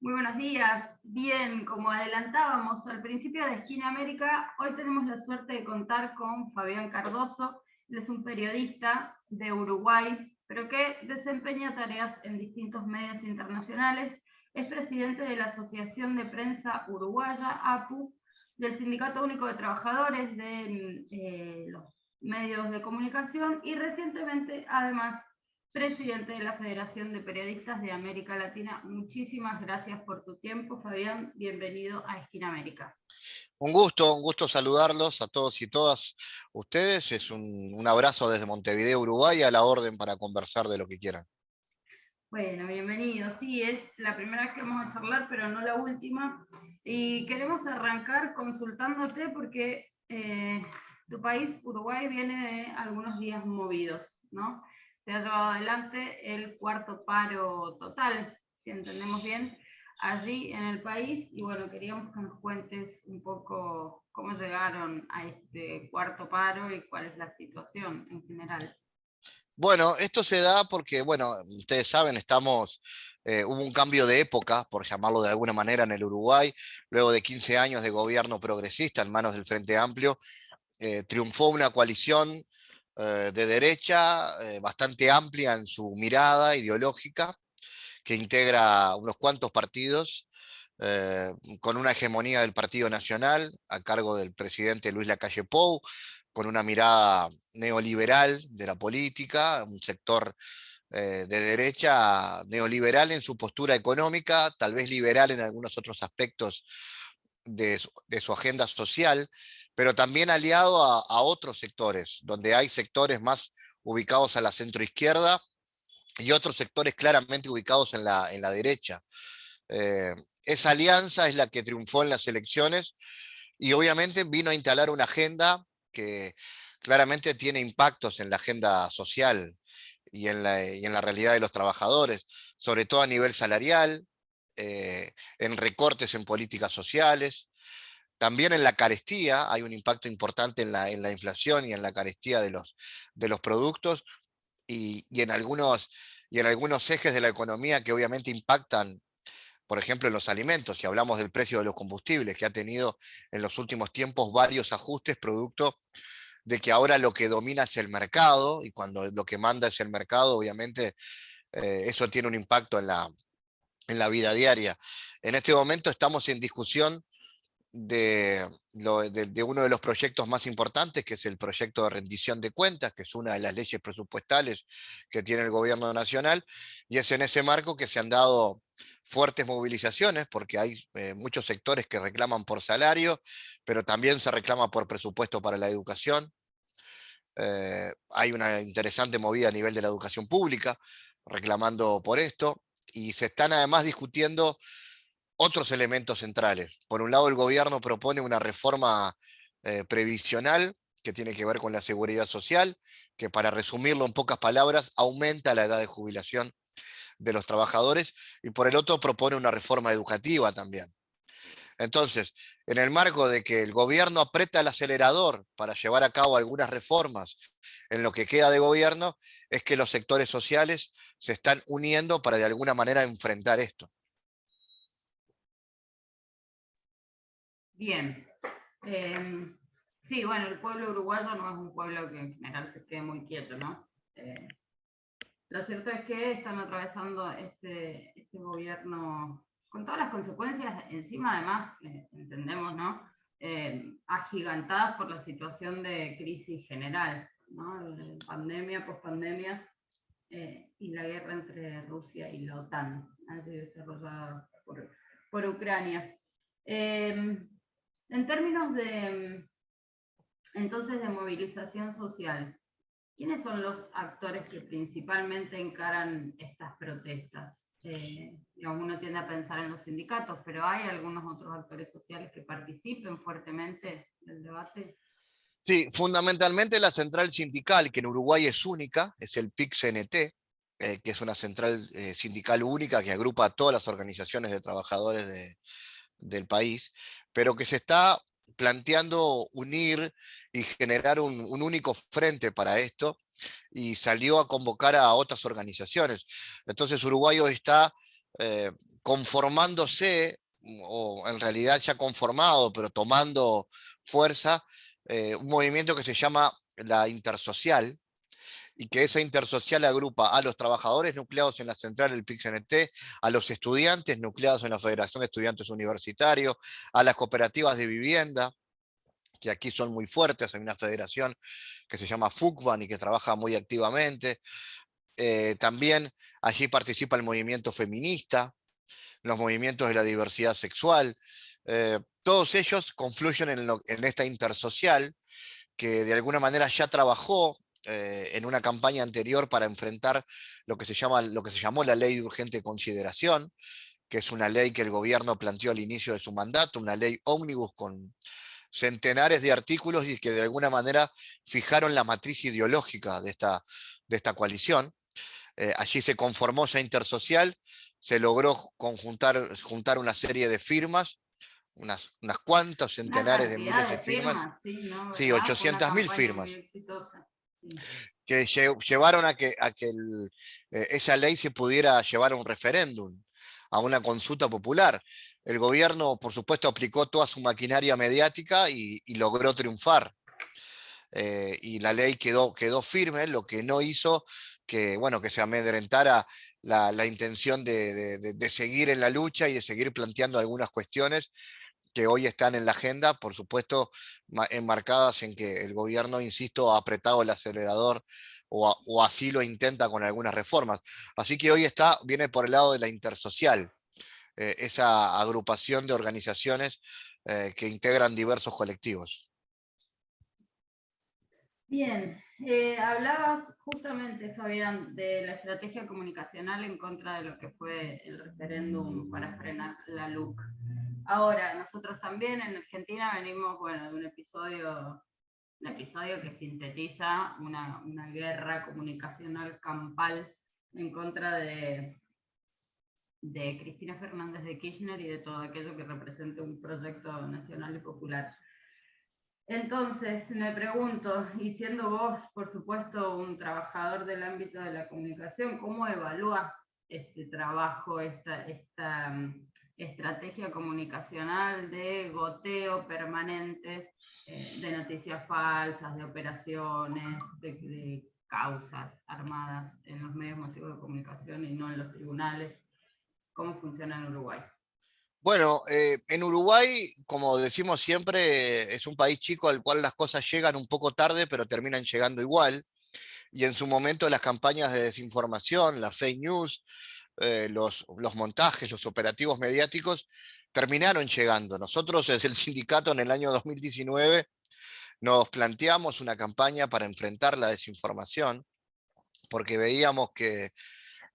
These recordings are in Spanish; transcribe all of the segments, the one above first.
Muy buenos días. Bien, como adelantábamos al principio de Esquina América, hoy tenemos la suerte de contar con Fabián Cardoso. Él es un periodista de Uruguay, pero que desempeña tareas en distintos medios internacionales. Es presidente de la Asociación de Prensa Uruguaya, APU, del Sindicato Único de Trabajadores de los medios de comunicación y recientemente, además, presidente de la Federación de Periodistas de América Latina. Muchísimas gracias por tu tiempo, Fabián. Bienvenido a Esquina América. Un gusto saludarlos a todos y todas ustedes. Es un abrazo desde Montevideo, Uruguay, a la orden para conversar de lo que quieran. Bueno, bienvenido. Sí, es la primera vez que vamos a charlar, pero no la última. Y queremos arrancar consultándote porque tu país, Uruguay, viene de algunos días movidos, ¿no? Se ha llevado adelante el cuarto paro total, si entendemos bien, allí en el país. Y bueno, queríamos que nos cuentes un poco cómo llegaron a este cuarto paro y cuál es la situación en general. Bueno, esto se da porque, bueno, ustedes saben, hubo un cambio de época, por llamarlo de alguna manera, en el Uruguay, luego de 15 años de gobierno progresista en manos del Frente Amplio, triunfó una coalición de derecha bastante amplia en su mirada ideológica, que integra unos cuantos partidos, eh, con una hegemonía del Partido Nacional a cargo del presidente Luis Lacalle Pou, con una mirada neoliberal de la política, un sector de derecha neoliberal en su postura económica, tal vez liberal en algunos otros aspectos de su agenda social, pero también aliado a otros sectores, donde hay sectores más ubicados a la centroizquierda y otros sectores claramente ubicados en la derecha. Esa alianza es la que triunfó en las elecciones y obviamente vino a instalar una agenda que claramente tiene impactos en la agenda social y en la realidad de los trabajadores, sobre todo a nivel salarial, en recortes en políticas sociales, también en la carestía. Hay un impacto importante en la inflación y en la carestía de los productos y en algunos ejes de la economía que obviamente impactan, por ejemplo, en los alimentos. Si hablamos del precio de los combustibles, que ha tenido en los últimos tiempos varios ajustes, producto de que ahora lo que domina es el mercado, y cuando lo que manda es el mercado, obviamente eso tiene un impacto en la vida diaria. En este momento estamos en discusión de uno de los proyectos más importantes, que es el proyecto de rendición de cuentas, que es una de las leyes presupuestales que tiene el gobierno nacional, y es en ese marco que se han dado fuertes movilizaciones, porque hay muchos sectores que reclaman por salario, pero también se reclama por presupuesto para la educación. Hay una interesante movida a nivel de la educación pública reclamando por esto, y se están además discutiendo otros elementos centrales. Por un lado, el gobierno propone una reforma previsional que tiene que ver con la seguridad social, que, para resumirlo en pocas palabras, aumenta la edad de jubilación de los trabajadores, y por el otro propone una reforma educativa también. Entonces, en el marco de que el gobierno aprieta el acelerador para llevar a cabo algunas reformas en lo que queda de gobierno, es que los sectores sociales se están uniendo para de alguna manera enfrentar esto. Bien. Sí, bueno, el pueblo uruguayo no es un pueblo que en general se quede muy quieto, ¿no? Lo cierto es que están atravesando este gobierno con todas las consecuencias encima, además, entendemos, ¿no? Agigantadas por la situación de crisis general, ¿no? Pandemia, pospandemia, y la guerra entre Rusia y la OTAN, allí desarrollada por Ucrania. En términos de, entonces, de movilización social, ¿quiénes son los actores que principalmente encaran estas protestas? Digamos, uno tiende a pensar en los sindicatos, pero ¿hay algunos otros actores sociales que participen fuertemente del debate? Sí, fundamentalmente la central sindical, que en Uruguay es única, es el PIC-CNT, que es una central sindical única que agrupa a todas las organizaciones de trabajadores del país, pero que se está planteando unir y generar un único frente para esto, y salió a convocar a otras organizaciones. Entonces Uruguay hoy está conformándose, o en realidad ya conformado, pero tomando fuerza, un movimiento que se llama la intersocial, y que esa intersocial agrupa a los trabajadores nucleados en la central del PIC-CNT, a los estudiantes nucleados en la Federación de Estudiantes Universitarios, a las cooperativas de vivienda, que aquí son muy fuertes. Hay una federación que se llama FUCBAN y que trabaja muy activamente. También allí participa el movimiento feminista, los movimientos de la diversidad sexual. Todos ellos confluyen en esta intersocial que de alguna manera ya trabajó en una campaña anterior para enfrentar lo que se llamó la ley de urgente consideración, que es una ley que el gobierno planteó al inicio de su mandato, una ley ómnibus con centenares de artículos y que de alguna manera fijaron la matriz ideológica de esta coalición. Allí se conformó esa intersocial, se logró juntar una serie de firmas, unas cuantas Una centenares de cantidad miles de de firmas, firmas, sí, ¿no? sí, ¿Verdad? Fue una 800.000 campaña muy firmas, exitosa. Sí. que llevaron a que esa ley se pudiera llevar a un referéndum, a una consulta popular. El gobierno, por supuesto, aplicó toda su maquinaria mediática y logró triunfar. Y la ley quedó firme, lo que no hizo que, bueno, que se amedrentara la intención de seguir en la lucha y de seguir planteando algunas cuestiones que hoy están en la agenda, por supuesto, enmarcadas en que el gobierno, insisto, ha apretado el acelerador o así lo intenta con algunas reformas. Así que hoy viene por el lado de la intersocial, esa agrupación de organizaciones que integran diversos colectivos. Bien, hablabas justamente, Fabián, de la estrategia comunicacional en contra de lo que fue el referéndum para frenar la LUC. Ahora, nosotros también en Argentina venimos, bueno, de un episodio que sintetiza una guerra comunicacional campal en contra de Cristina Fernández de Kirchner y de todo aquello que represente un proyecto nacional y popular. Entonces, me pregunto, y siendo vos, por supuesto, un trabajador del ámbito de la comunicación, ¿cómo evalúas este trabajo, esta estrategia comunicacional de goteo permanente de noticias falsas, de operaciones, de causas armadas en los medios masivos de comunicación y no en los tribunales? ¿Cómo funciona en Uruguay? Bueno, en Uruguay, como decimos siempre, es un país chico al cual las cosas llegan un poco tarde, pero terminan llegando igual. Y en su momento las campañas de desinformación, las fake news, los montajes, los operativos mediáticos, terminaron llegando. Nosotros desde el sindicato en el año 2019 nos planteamos una campaña para enfrentar la desinformación, porque veíamos que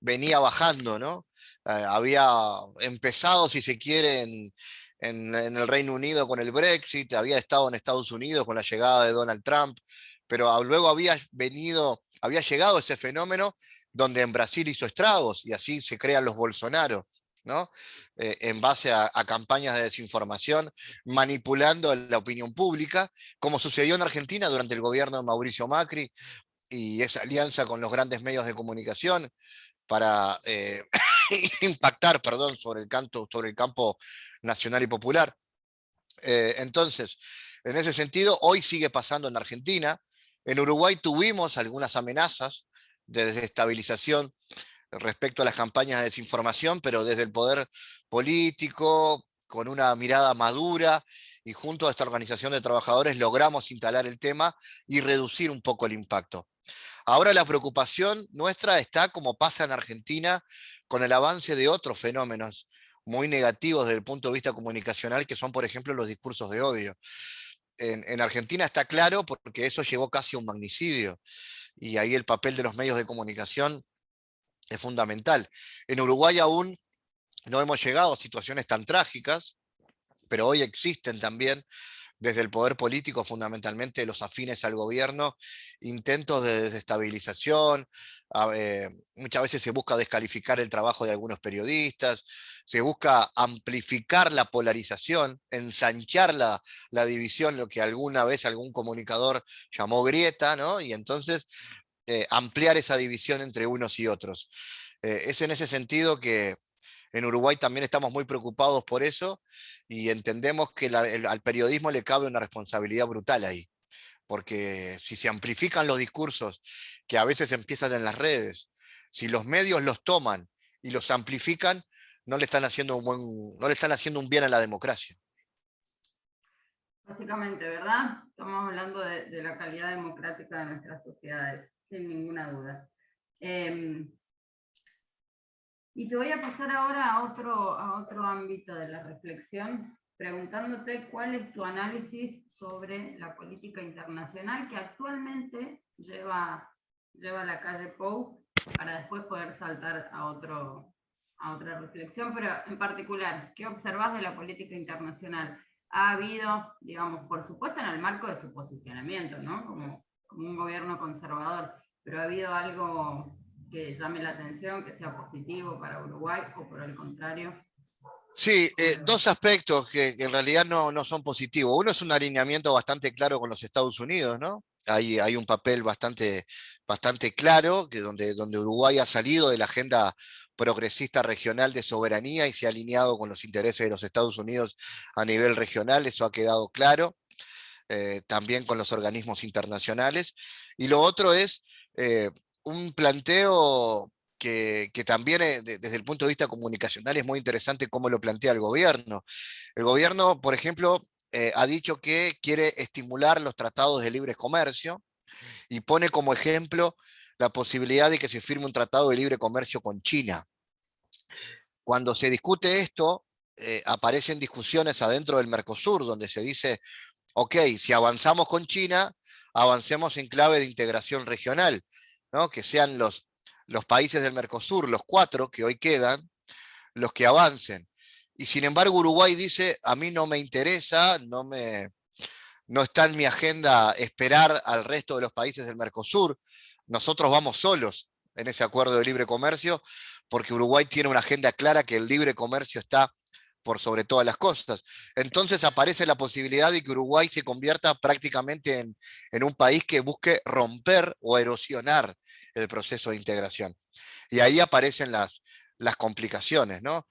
venía bajando, ¿no? Había empezado, si se quiere, en el Reino Unido con el Brexit, había estado en Estados Unidos con la llegada de Donald Trump, pero luego había llegado ese fenómeno donde en Brasil hizo estragos y así se crean los Bolsonaro, ¿no? En base a campañas de desinformación, manipulando la opinión pública, como sucedió en Argentina durante el gobierno de Mauricio Macri y esa alianza con los grandes medios de comunicación para impactar, perdón, sobre el campo nacional y popular. Entonces, en ese sentido, hoy sigue pasando en Argentina. En Uruguay tuvimos algunas amenazas de desestabilización respecto a las campañas de desinformación, pero desde el poder político, con una mirada madura y junto a esta organización de trabajadores logramos instalar el tema y reducir un poco el impacto. Ahora la preocupación nuestra está, como pasa en Argentina, con el avance de otros fenómenos muy negativos desde el punto de vista comunicacional, que son, por ejemplo, los discursos de odio. En Argentina está claro porque eso llevó casi a un magnicidio, y ahí el papel de los medios de comunicación es fundamental. En Uruguay aún no hemos llegado a situaciones tan trágicas, pero hoy existen también desde el poder político, fundamentalmente los afines al gobierno, intentos de desestabilización. Muchas veces se busca descalificar el trabajo de algunos periodistas, se busca amplificar la polarización, ensanchar la división, lo que alguna vez algún comunicador llamó grieta, ¿no? Y entonces ampliar esa división entre unos y otros. Es en ese sentido que En Uruguay también estamos muy preocupados por eso y entendemos que al periodismo le cabe una responsabilidad brutal ahí, porque si se amplifican los discursos que a veces empiezan en las redes, si los medios los toman y los amplifican, no le están haciendo no le están haciendo un bien a la democracia. Básicamente, ¿verdad? Estamos hablando de la calidad democrática de nuestras sociedades, sin ninguna duda. Y te voy a pasar ahora a otro ámbito de la reflexión, preguntándote cuál es tu análisis sobre la política internacional que actualmente lleva la calle Pou, para después poder saltar a otra reflexión, pero en particular, ¿qué observas de la política internacional? Ha habido, digamos, por supuesto en el marco de su posicionamiento, ¿no? Como un gobierno conservador, pero ha habido algo que llame la atención, que sea positivo para Uruguay, o por el contrario. Sí, dos aspectos que en realidad no son positivos. Uno es un alineamiento bastante claro con los Estados Unidos, ¿no? Hay un papel bastante claro donde Uruguay ha salido de la agenda progresista regional de soberanía y se ha alineado con los intereses de los Estados Unidos a nivel regional, eso ha quedado claro, también con los organismos internacionales. Y lo otro es un planteo que también desde el punto de vista comunicacional es muy interesante cómo lo plantea el gobierno. El gobierno, por ejemplo, ha dicho que quiere estimular los tratados de libre comercio y pone como ejemplo la posibilidad de que se firme un tratado de libre comercio con China. Cuando se discute esto, aparecen discusiones adentro del Mercosur, donde se dice, ok, si avanzamos con China, avancemos en clave de integración regional, ¿no? Que sean los países del Mercosur, los 4 que hoy quedan, los que avancen. Y sin embargo Uruguay dice, a mí no me interesa, no está en mi agenda esperar al resto de los países del Mercosur, nosotros vamos solos en ese acuerdo de libre comercio, porque Uruguay tiene una agenda clara que el libre comercio está por sobre todas las cosas. Entonces aparece la posibilidad de que Uruguay se convierta prácticamente en un país que busque romper o erosionar el proceso de integración. Y ahí aparecen las complicaciones, ¿no?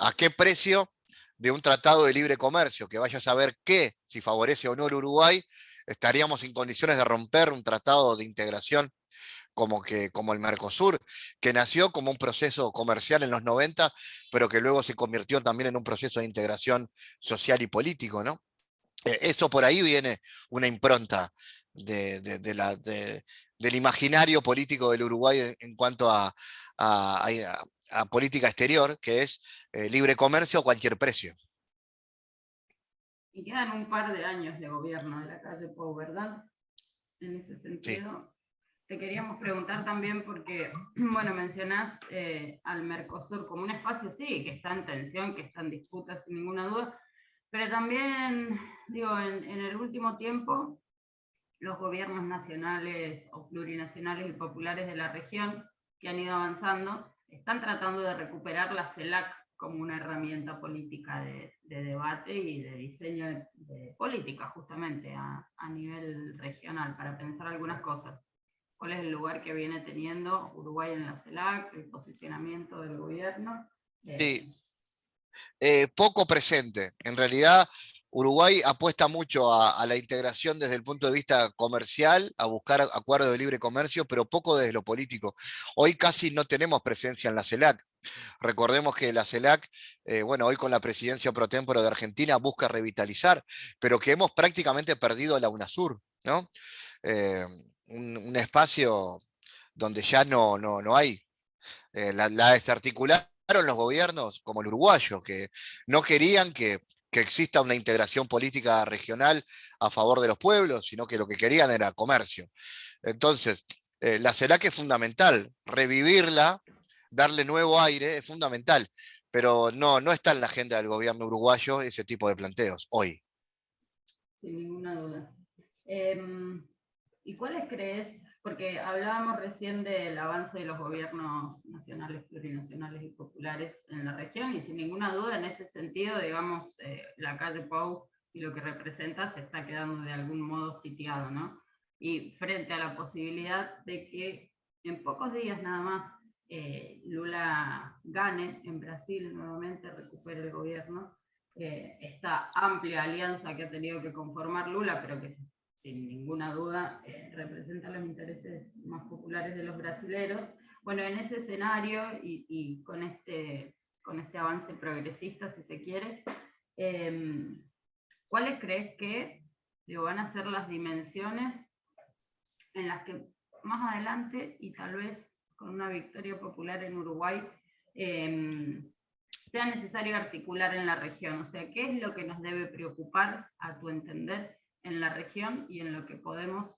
¿A qué precio de un tratado de libre comercio? Que vaya a saber qué, si favorece o no el Uruguay, estaríamos en condiciones de romper un tratado de integración como el Mercosur, que nació como un proceso comercial en los 90, pero que luego se convirtió también en un proceso de integración social y político, ¿no? Eso por ahí viene una impronta del imaginario político del Uruguay en cuanto a política exterior, que es libre comercio a cualquier precio. Y quedan un par de años de gobierno de la calle Pou, ¿verdad? En ese sentido, sí. Te queríamos preguntar también porque, bueno, mencionás al Mercosur como un espacio, sí, que está en tensión, que está en disputa sin ninguna duda, pero también, digo, en el último tiempo, los gobiernos nacionales o plurinacionales y populares de la región que han ido avanzando están tratando de recuperar la CELAC como una herramienta política de debate y de diseño de política justamente a nivel regional para pensar algunas cosas. ¿Cuál es el lugar que viene teniendo Uruguay en la CELAC, el posicionamiento del gobierno? Sí, poco presente. En realidad, Uruguay apuesta mucho a la integración desde el punto de vista comercial, a buscar acuerdos de libre comercio, pero poco desde lo político. Hoy casi no tenemos presencia en la CELAC. Recordemos que la CELAC, bueno, hoy con la presidencia pro tempore de Argentina busca revitalizar, pero que hemos prácticamente perdido la UNASUR, ¿no? Un espacio donde ya no hay. La desarticularon los gobiernos como el uruguayo, que no querían que exista una integración política regional a favor de los pueblos, sino que lo que querían era comercio. Entonces, la CELAC es fundamental, revivirla, darle nuevo aire, es fundamental, pero no está en la agenda del gobierno uruguayo ese tipo de planteos hoy. Sin ninguna duda. ¿Y cuáles crees? Porque hablábamos recién del avance de los gobiernos nacionales, plurinacionales y populares en la región, y sin ninguna duda en este sentido, digamos, la calle Pou y lo que representa se está quedando de algún modo sitiado, ¿no? Y frente a la posibilidad de que en pocos días nada más Lula gane en Brasil nuevamente, recupere el gobierno. Esta amplia alianza que ha tenido que conformar Lula, pero que sin ninguna duda representa los intereses más populares de los brasileros. Bueno, en ese escenario y con este avance progresista, si se quiere, ¿cuáles crees que van a ser las dimensiones en las que más adelante, y tal vez con una victoria popular en Uruguay, sea necesario articular en la región? O sea, ¿qué es lo que nos debe preocupar, a tu entender, en la región y en lo que podemos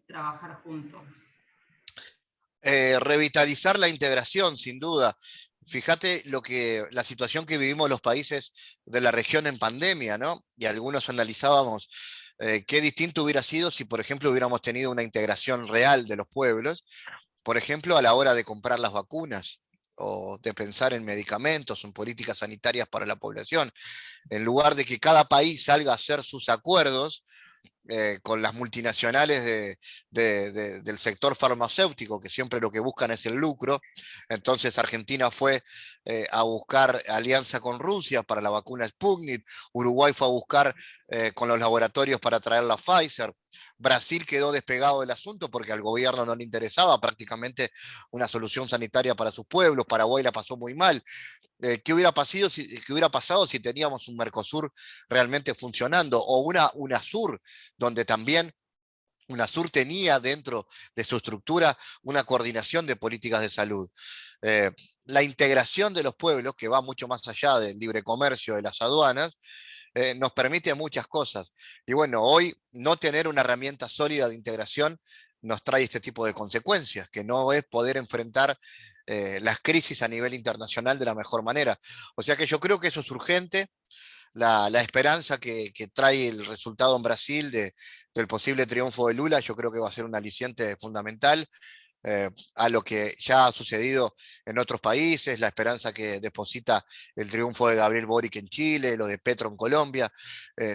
trabajar juntos? Revitalizar la integración, sin duda. Fíjate la situación que vivimos los países de la región en pandemia, ¿no? Y algunos analizábamos qué distinto hubiera sido si, por ejemplo, hubiéramos tenido una integración real de los pueblos, por ejemplo, a la hora de comprar las vacunas o de pensar en medicamentos, en políticas sanitarias para la población, en lugar de que cada país salga a hacer sus acuerdos con las multinacionales del sector farmacéutico, que siempre lo que buscan es el lucro. Entonces Argentina fue a buscar alianza con Rusia para la vacuna Sputnik, Uruguay fue a buscar con los laboratorios para traer la Pfizer. Brasil quedó despegado del asunto porque al gobierno no le interesaba prácticamente una solución sanitaria para sus pueblos. Paraguay la pasó muy mal. ¿Qué hubiera pasado si teníamos un Mercosur realmente funcionando? O una UNASUR, donde también UNASUR tenía dentro de su estructura una coordinación de políticas de salud. Eh, la integración de los pueblos, que va mucho más allá del libre comercio, de las aduanas, nos permite muchas cosas. Y bueno, hoy no tener una herramienta sólida de integración nos trae este tipo de consecuencias, que no es poder enfrentar las crisis a nivel internacional de la mejor manera. O sea que yo creo que eso es urgente. La esperanza que trae el resultado en Brasil del posible triunfo de Lula, yo creo que va a ser un aliciente fundamental a lo que ya ha sucedido en otros países, la esperanza que deposita el triunfo de Gabriel Boric en Chile, lo de Petro en Colombia.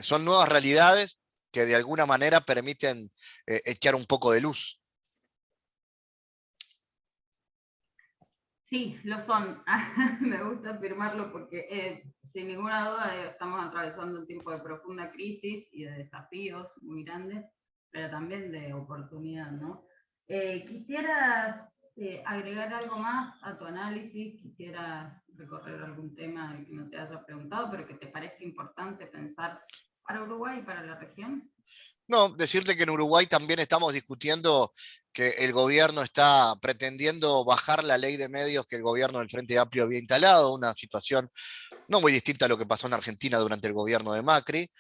Son nuevas realidades que de alguna manera permiten echar un poco de luz. Sí, lo son. Me gusta afirmarlo porque sin ninguna duda estamos atravesando un tiempo de profunda crisis y de desafíos muy grandes, pero también de oportunidad, ¿no? ¿Quisieras agregar algo más a tu análisis? ¿Quisieras recorrer algún tema del que no te haya preguntado, pero que te parezca importante pensar para Uruguay y para la región? No, decirte que en Uruguay también estamos discutiendo que el gobierno está pretendiendo bajar la ley de medios que el gobierno del Frente Amplio había instalado, una situación no muy distinta a lo que pasó en Argentina durante el gobierno de Macri.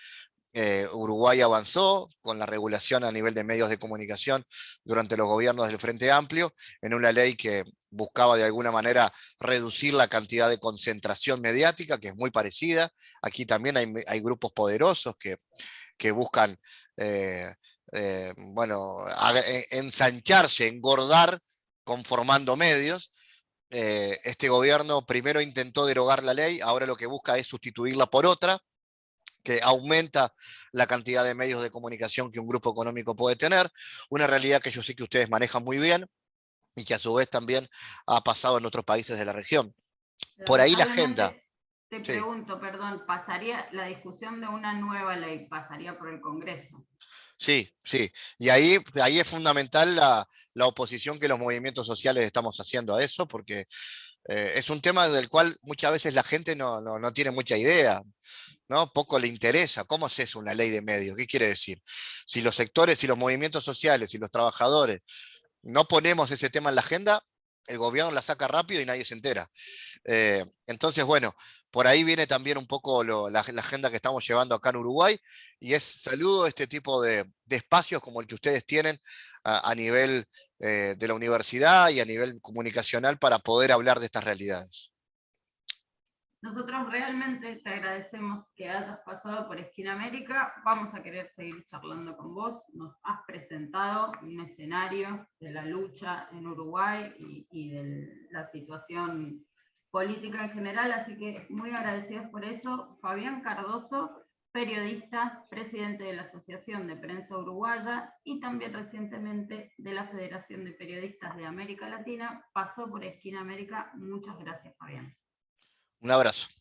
Uruguay avanzó con la regulación a nivel de medios de comunicación durante los gobiernos del Frente Amplio, en una ley que buscaba de alguna manera reducir la cantidad de concentración mediática, que es muy parecida. Aquí también hay grupos poderosos que buscan, bueno, ensancharse, engordar, conformando medios. Este gobierno primero intentó derogar la ley, ahora lo que busca es sustituirla por otra, que aumenta la cantidad de medios de comunicación que un grupo económico puede tener, una realidad que yo sé que ustedes manejan muy bien y que a su vez también ha pasado en otros países de la región. Por ahí la agenda. Lamentablemente, te Sí, pregunto, perdón, ¿pasaría la discusión de una nueva ley, pasaría por el Congreso? sí, sí. Y ahí es fundamental la oposición que los movimientos sociales estamos haciendo a eso, porque es un tema del cual muchas veces la gente no tiene mucha idea, ¿no? Poco le interesa. ¿Cómo es eso, una ley de medios? ¿Qué quiere decir? Si los sectores, si los movimientos sociales, si los trabajadores no ponemos ese tema en la agenda, el gobierno la saca rápido y nadie se entera. Entonces, bueno, por ahí viene también un poco la agenda que estamos llevando acá en Uruguay, y es saludo este tipo de espacios como el que ustedes tienen a nivel de la universidad y a nivel comunicacional para poder hablar de estas realidades. Nosotros realmente te agradecemos que hayas pasado por Esquina América. Vamos a querer seguir charlando con vos. Nos has presentado un escenario de la lucha en Uruguay y de la situación política en general, así que muy agradecidos por eso. Fabián Cardoso periodista, presidente de la Asociación de Prensa Uruguaya y también recientemente de la Federación de Periodistas de América Latina. Pasó por Esquina América. Muchas gracias, Fabián. Un abrazo.